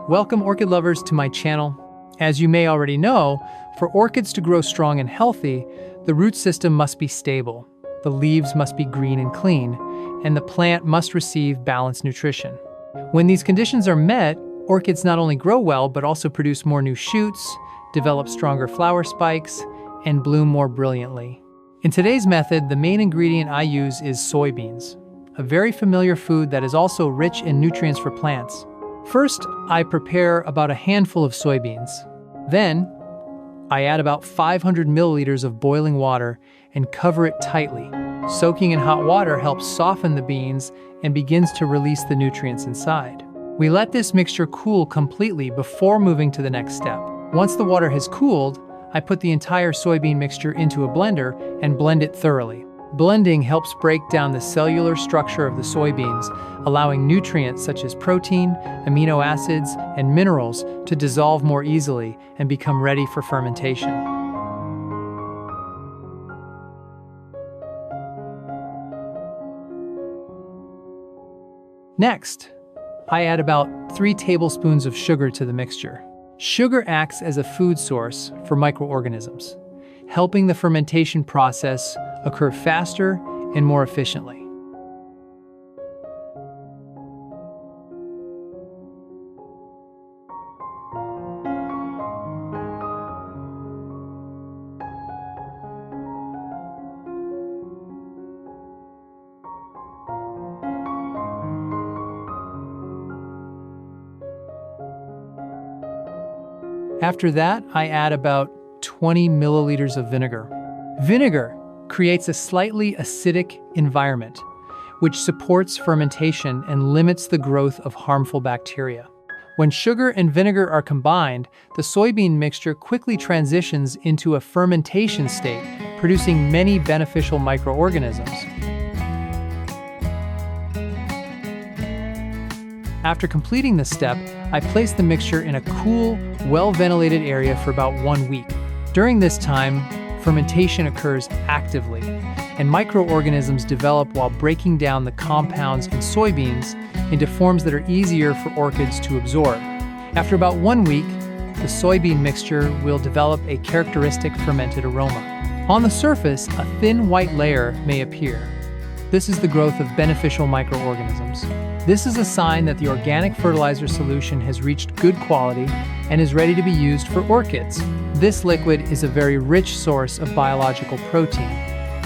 Welcome, orchid lovers, to my channel. As you may already know, for orchids to grow strong and healthy, the root system must be stable, the leaves must be green and clean, and the plant must receive balanced nutrition. When these conditions are met, orchids not only grow well, but also produce more new shoots, develop stronger flower spikes, and bloom more brilliantly. In today's method, the main ingredient I use is soybeans, a very familiar food that is also rich in nutrients for plants. First, I prepare about a handful of soybeans. Then, I add about 500 milliliters of boiling water and cover it tightly. Soaking in hot water helps soften the beans and begins to release the nutrients inside. We let this mixture cool completely before moving to the next step. Once the water has cooled, I put the entire soybean mixture into a blender and blend it thoroughly. Blending helps break down the cellular structure of the soybeans, allowing nutrients such as protein, amino acids, and minerals to dissolve more easily and become ready for fermentation. Next, I add about 3 tablespoons of sugar to the mixture. Sugar acts as a food source for microorganisms, helping the fermentation process occur faster and more efficiently. After that, I add about 20 milliliters of vinegar. Vinegar creates a slightly acidic environment, which supports fermentation and limits the growth of harmful bacteria. When sugar and vinegar are combined, the soybean mixture quickly transitions into a fermentation state, producing many beneficial microorganisms. After completing this step, I place the mixture in a cool, well-ventilated area for about 1 week. During this time, fermentation occurs actively, and microorganisms develop while breaking down the compounds in soybeans into forms that are easier for orchids to absorb. After about 1 week, the soybean mixture will develop a characteristic fermented aroma. On the surface, a thin white layer may appear. This is the growth of beneficial microorganisms. This is a sign that the organic fertilizer solution has reached good quality and is ready to be used for orchids. This liquid is a very rich source of biological protein,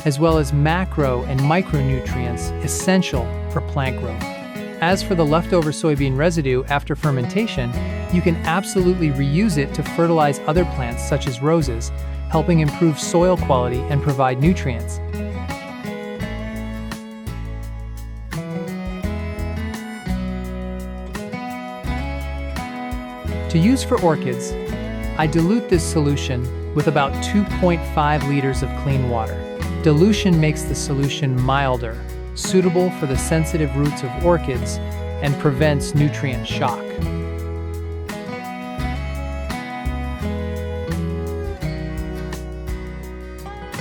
as well as macro and micronutrients essential for plant growth. As for the leftover soybean residue after fermentation, you can absolutely reuse it to fertilize other plants such as roses, helping improve soil quality and provide nutrients. To use for orchids, I dilute this solution with about 2.5 liters of clean water. Dilution makes the solution milder, suitable for the sensitive roots of orchids, and prevents nutrient shock.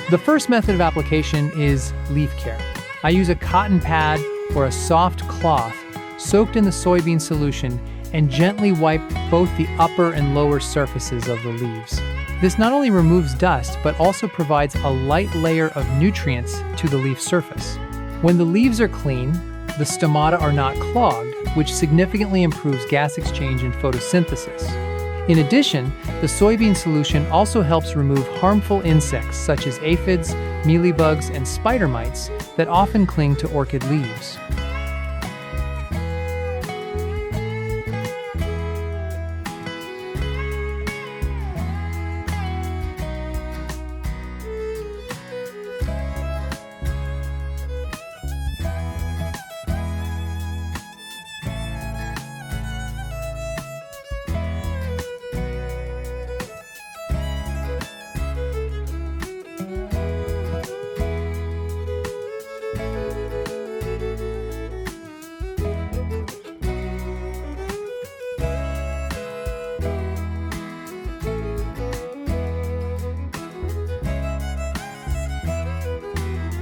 The first method of application is leaf care. I use a cotton pad or a soft cloth soaked in the soybean solution and gently wipe both the upper and lower surfaces of the leaves. This not only removes dust, but also provides a light layer of nutrients to the leaf surface. When the leaves are clean, the stomata are not clogged, which significantly improves gas exchange and photosynthesis. In addition, the soybean solution also helps remove harmful insects such as aphids, mealybugs, and spider mites that often cling to orchid leaves.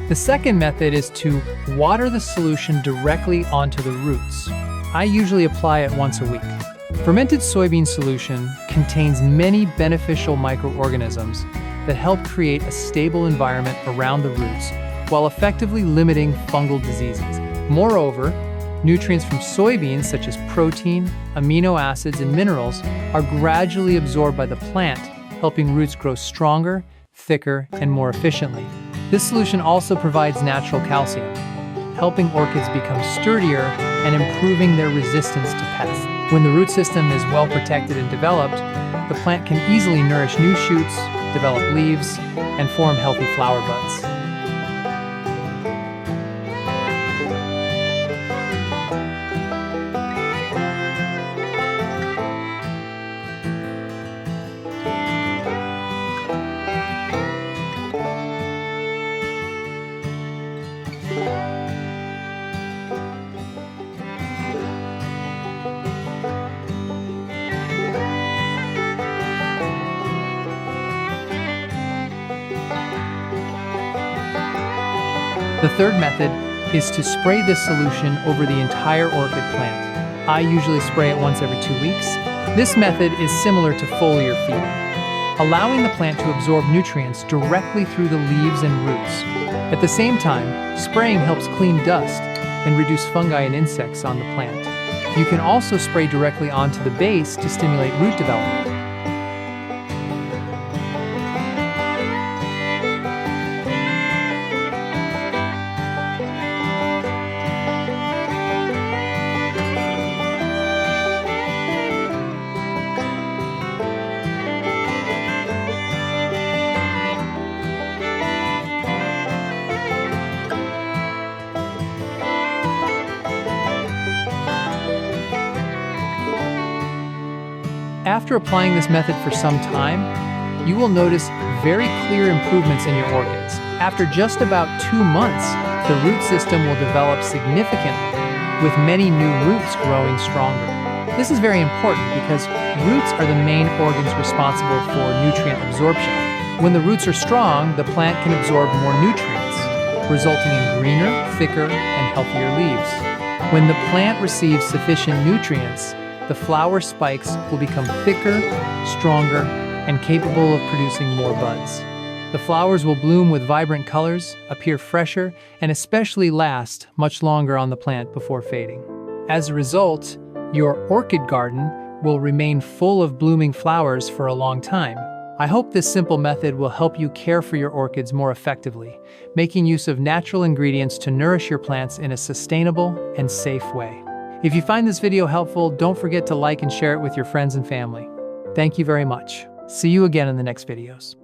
The second method is to water the solution directly onto the roots. I usually apply it once a week. Fermented soybean solution contains many beneficial microorganisms that help create a stable environment around the roots while effectively limiting fungal diseases. Moreover, nutrients from soybeans such as protein, amino acids, and minerals are gradually absorbed by the plant, helping roots grow stronger, thicker, and more efficiently. This solution also provides natural calcium, helping orchids become sturdier and improving their resistance to pests. When the root system is well protected and developed, the plant can easily nourish new shoots, develop leaves, and form healthy flower buds. The third method is to spray this solution over the entire orchid plant. I usually spray it once every 2 weeks. This method is similar to foliar feeding, allowing the plant to absorb nutrients directly through the leaves and roots. At the same time, spraying helps clean dust and reduce fungi and insects on the plant. You can also spray directly onto the base to stimulate root development. After applying this method for some time, you will notice very clear improvements in your orchids. After just about 2 months, the root system will develop significantly, with many new roots growing stronger. This is very important because roots are the main organs responsible for nutrient absorption. When the roots are strong, the plant can absorb more nutrients, resulting in greener, thicker, and healthier leaves. When the plant receives sufficient nutrients, the flower spikes will become thicker, stronger, and capable of producing more buds. The flowers will bloom with vibrant colors, appear fresher, and especially last much longer on the plant before fading. As a result, your orchid garden will remain full of blooming flowers for a long time. I hope this simple method will help you care for your orchids more effectively, making use of natural ingredients to nourish your plants in a sustainable and safe way. If you find this video helpful, don't forget to like and share it with your friends and family. Thank you very much. See you again in the next videos.